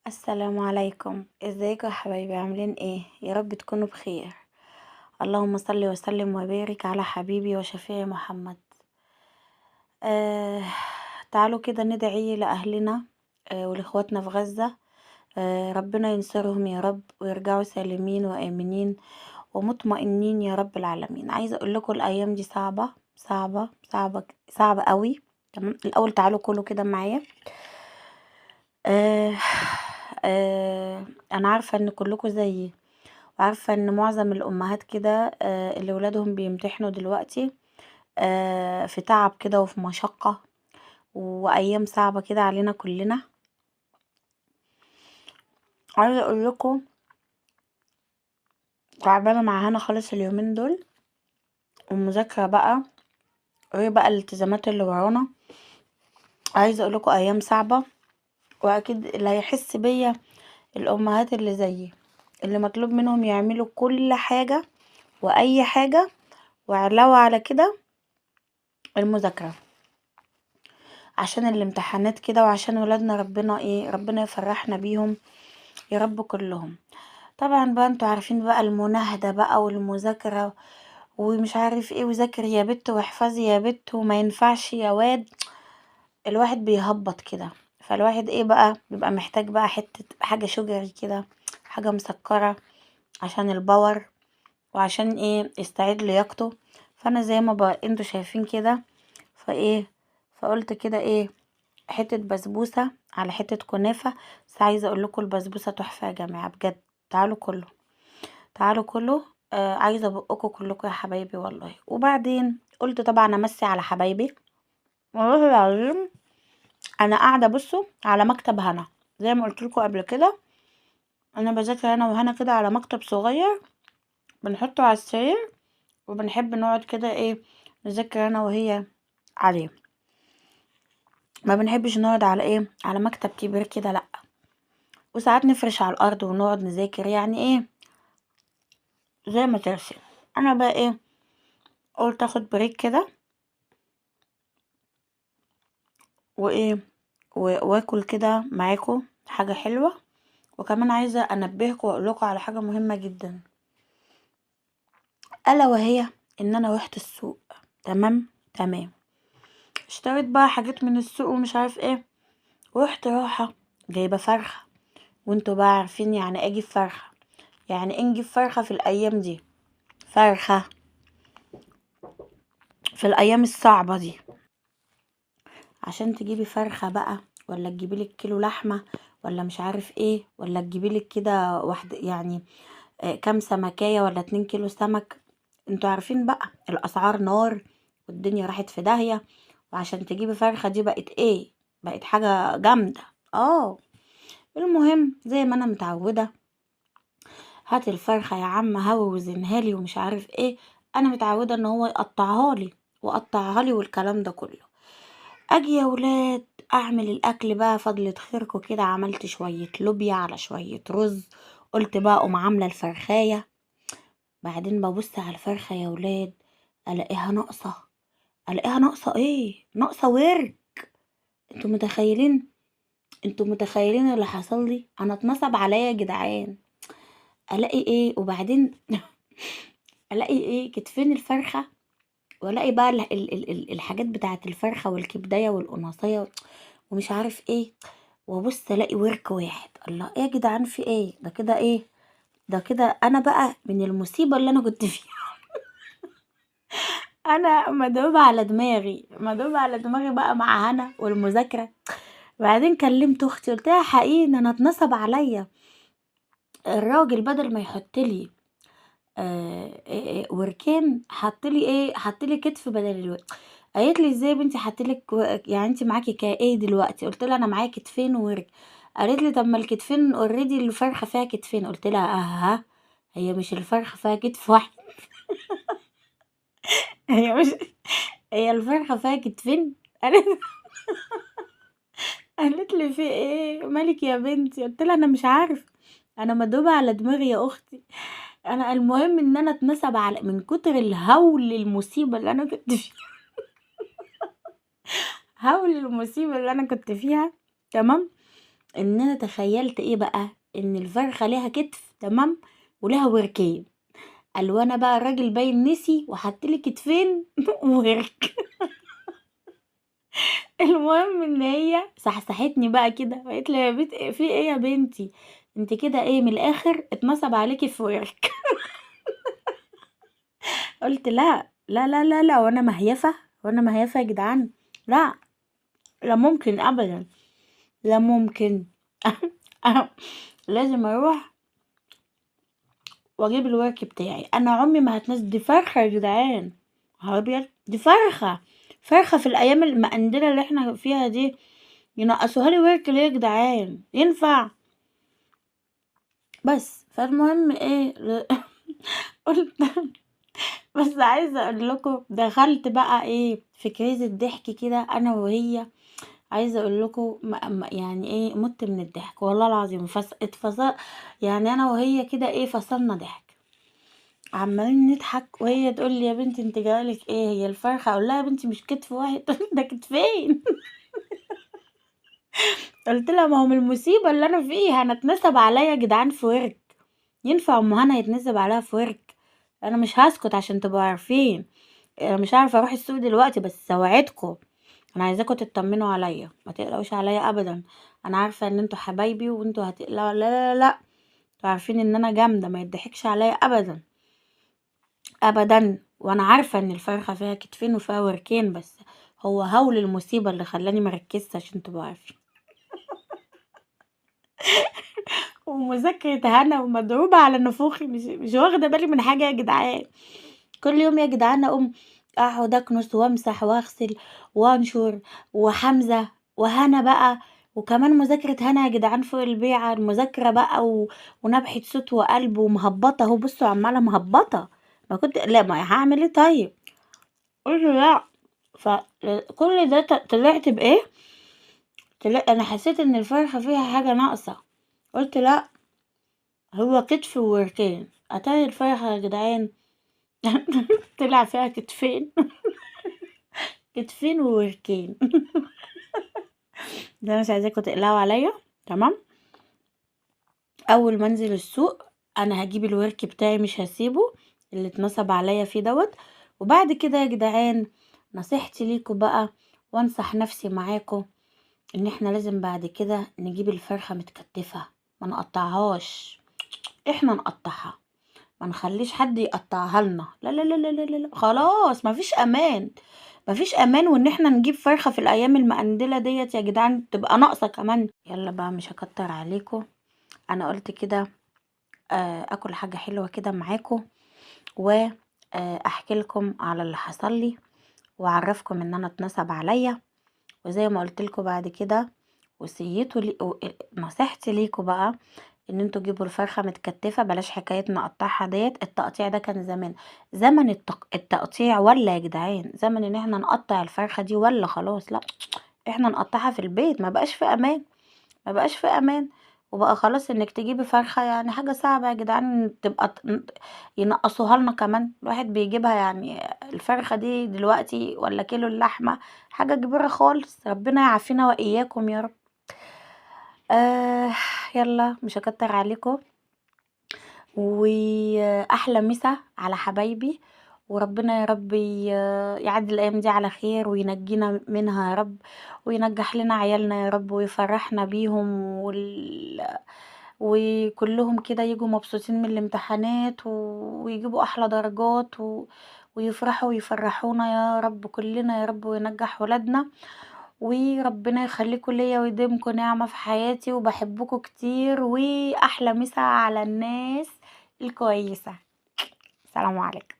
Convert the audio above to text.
السلام عليكم، ازيكم يا حبايبي؟ عاملين ايه؟ يا رب تكونوا بخير. اللهم صل وسلم وبارك على حبيبي وشفيعي محمد. آه تعالوا كده ندعي لأهلنا ولإخواتنا في غزة. ربنا ينصرهم يا رب ويرجعوا سالمين وآمنين ومطمئنين يا رب العالمين. عايزة اقول لكم الأيام دي صعبة صعبة صعبة صعبة قوي. تمام، الأول تعالوا كلوا كده معايا. آه انا عارفة ان كلكم زيي، وعارفة ان معظم الامهات كده اللي ولادهم بيمتحنوا دلوقتي في تعب كده وفي مشقة وايام صعبة كده علينا كلنا. عايزة اقول لكم تعبانة معانا خالص اليومين دول، والمذاكرة بقى غير بقى الالتزامات اللي ورانا. عايزة اقول لكم ايام صعبة، واكيد اللي هيحس بيا الامهات اللي زيي، اللي مطلوب منهم يعملوا كل حاجة واي حاجة، وعلاوة على كده المذاكرة عشان الامتحانات كده، وعشان ولادنا ربنا يفرحنا بيهم يا رب كلهم. طبعا بقى انتوا عارفين بقى المناهدة بقى والمذاكرة ومش عارف ايه، وذاكر يا بت واحفظي يا بت وما ينفعش يا واد. الواحد بيهبط كده، فالواحد ايه بقى بيبقى محتاج بقى حتة حاجة شجري كده، حاجة مسكرة عشان الباور، وعشان ايه يستعيد لياقته. فانا زي ما بقى انتوا شايفين كده، فايه فقلت كده ايه حتة بسبوسة على حتة كنافة. بس عايزة اقول لكم البسبوسة تحفة يا جماعة بجد. تعالوا كله، تعالوا كله. عايزة بقكم كلكم يا حبايبي والله. وبعدين قلت طبعا امسي على حبايبي، والله العظيم انا قاعدة بصوا على مكتب هنا زي ما قلت لكم قبل كده. انا بذاكر انا وهنا كده على مكتب صغير بنحطه على السرير، وبنحب نقعد كده ايه نذاكر انا وهي عليه. ما بنحبش نقعد على ايه على مكتب كبير كده، لا. وساعات نفرش على الارض ونقعد نذاكر، يعني ايه زي ما ترسم. انا بقى ايه قلت اخد بريك كده وايه واكل كده معاكم حاجه حلوه. وكمان عايزه انبهكم واقول لكم على حاجه مهمه جدا، الا وهي ان انا رحت السوق. تمام، اشتريت بقى حاجات من السوق ومش عارف ايه، ورحت رايحه جايبه فرخه. وانتوا بقى عارفين يعني ايه اجيب فرخه، يعني ايه نجيب فرخه في الايام دي، فرخه في الايام الصعبه دي. عشان تجيبي فرخة بقى، ولا تجيبيلك كيلو لحمة، ولا مش عارف ايه، ولا تجيبيلك كده واحد يعني كام سمكية ولا 2 كيلو سمك. انتوا عارفين بقى الاسعار نار، والدنيا راحت في داهية. وعشان تجيبي فرخة دي بقت ايه، بقت حاجة جامدة. اه المهم زي ما انا متعودة، هات الفرخة يا عم هوي وزنها لي ومش عارف ايه. انا متعودة ان هو يقطعها لي وقطعها لي والكلام ده كله. اجي يا ولاد اعمل الاكل بقى فضلة خيركم كده، عملت شوية لوبيا على شوية رز. قلت بقى اقوم عاملة الفرخاية. بعدين ببص على الفرخة يا ولاد، الاقيها ناقصة. الاقيها ناقصة ايه، ناقصة ورك. انتوا متخيلين؟ انتوا متخيلين اللي حصل لي؟ انا اتنصب عليا يا جدعان. الاقي ايه وبعدين الاقي ايه كتفين الفرخة، والاقي بقى الحاجات بتاعه الفرخه والكبدايه والقناصيه ومش عارف ايه. وابص الاقي ورك واحد. الله، ايه يا جدعان في ايه ده كده؟ ايه ده كده؟ انا بقى من المصيبه اللي انا كنت فيها انا مدوبه على دماغي، مدوبه على دماغي بقى مع هنا والمذاكره. بعدين كلمت اختي قلت لها حقيقي ان انا اتنصب عليا. الراجل بدل ما يحط لي وركين حط لي ايه، حط لي كتف بدل الورك. قالت لي ازاي يا بنتي حطلك يعني انت معاكي ايه دلوقتي؟ قلت لها انا معايا كتفين وورك. قالت لي طب ما الكتفين اوريدي الفرخه فيها كتفين. قلت لها اها، هي مش الفرخه فيها كتف واحد هي مش هي الفرخه فيها كتفين؟ قالت قالت لي في ايه مالك يا بنتي؟ قلت لها انا مش عارف، انا مدوبه على دماغي يا اختي. انا المهم ان انا اتنصب على من كتر الهول المصيبه اللي انا كنت فيها هول المصيبه اللي انا كنت فيها. تمام. ان انا تخيلت ايه بقى، ان الفرخة ليها كتف تمام ولها وركين. قال وانا بقى الراجل باين نسي وحطلي كتفين وورك. المهم ان هي صحصحتني بقى كده وقالت لي يا بنت في ايه يا بنتي، انت كده ايه من الاخر اتنصب عليكي في ورك. قلت لا لا لا لا لا، وانا مهيفة، وانا مهيفة يا جدعان، لا لا ممكن ابدا، لا ممكن. لازم اروح واجيب الورك بتاعي. انا عمري ما هتنزل، دي فرخة يا جدعان، ابيض دي فرخة، فرخة في الايام المقندلة اللي احنا فيها دي ينقصوها لي ورك ليه يا جدعان، ينفع؟ بس فالمهم ايه، قلت بس عايزه اقول لكم دخلت بقى ايه في كريز الضحك كده انا وهي. عايزه اقول لكم يعني ايه مت من الضحك والله العظيم، اتفصل يعني انا وهي كده ايه فصلنا ضحك، عمالين نضحك وهي تقول لي يا بنتي انت جالك ايه هي الفرخه، اقول لها يا بنتي مش كتف واحد، تقول لي ده كتفين. قلت لها ما هو من المصيبه اللي انا فيها انا اتنسب عليا يا جدعان في ورك، ينفع ام هنا يتنسب عليها في ورك؟ انا مش هسكت عشان تبقوا عارفين، انا مش عارفه اروح السوق دلوقتي بس اوعدكم انا عايزاكم تطمنوا عليا، ما تقلقوش عليا ابدا، انا عارفه ان انتوا حبايبي وانتوا هتقلقوا، لا لا لا لا، انتوا عارفين ان انا جامده ما يضحكش عليا ابدا ابدا، وانا عارفه ان الفرخه فيها كتفين وفيها وركين، بس هو هول المصيبه اللي خلاني مركزش عشان تبقوا عارفين. ومذاكره هنا ومضروبه على نفوخي، مش واخده بالي من حاجه يا جدعان. كل يوم يا جدعان اقوم اقعد اكنس وامسح واغسل وانشر، وحمزة وهنا بقى، وكمان مذاكرة هنا يا جدعان فوق البيعة، المذاكرة بقى ونبحة صوت وقلب ومهبطة اهو، بصوا عمالة مهبطة، ما كنت لا ما هعمل ايه طيب، قلت لا. فكل ده طلعت بايه، انا حسيت ان الفرخة فيها حاجة ناقصة، قلت لا هو كتف ووركين، اتاري الفرخة يا جدعان طلع فيها كتفين، كتفين ووركين. ده مش عايزاكم تقلقوا عليا، تمام. اول ما انزل السوق انا هجيب الورك بتاعي مش هسيبه اللي اتنصب عليا فيه دوت. وبعد كده يا جدعان نصيحتي ليكم بقى وانصح نفسي معاكم، ان احنا لازم بعد كده نجيب الفرخة متكتفة، ما نقطعهاش، احنا نقطعها، ما نخليش حد يقطعها لنا، لا لا لا لا لا لا، خلاص مفيش امان، مفيش امان، وان احنا نجيب فرخة في الايام المقندلة ديت يا جدعان تبقى ناقصة كمان. يلا بقى مش هكتر عليكم، انا قلت كده اكل حاجة حلوة كده معاكم، واحكي لكم على اللي حصل لي، واعرفكم ان انا اتنصب عليا، وزي ما قلت لكم بعد كده وصيته لي نصيحتي ليكم بقى ان انتوا تجيبوا الفرخه متكتفه، بلاش حكايه نقطعها ديت، التقطيع ده كان زمان، زمن التقطيع ولا يا جدعان، زمن ان احنا نقطع الفرخه دي ولا خلاص، لا احنا نقطعها في البيت، ما بقاش في امان، ما بقاش في امان. وبقى خلاص انك تجيبي فرخه يعني حاجه صعبه يا جدعان، تبقى ينقصوها لنا كمان، الواحد بيجيبها يعني الفرخه دي دلوقتي ولا كيلو اللحمه حاجه كبيره خالص، ربنا يعافينا واياكم يا رب. آه يلا مش هكتر عليكم، واحلى مسا على حبايبي، وربنا يا رب يعدي الايام دي على خير وينجينا منها يا رب، وينجح لنا عيالنا يا رب ويفرحنا بيهم وكلهم كده يجوا مبسوطين من الامتحانات ويجيبوا احلى درجات ويفرحوا ويفرحونا يا رب كلنا يا رب، وينجح ولادنا، وربنا يخليكم ليا ويديمكم نعمة في حياتي، وبحبكم كتير، واحلى مسا على الناس الكويسة. سلام عليكم.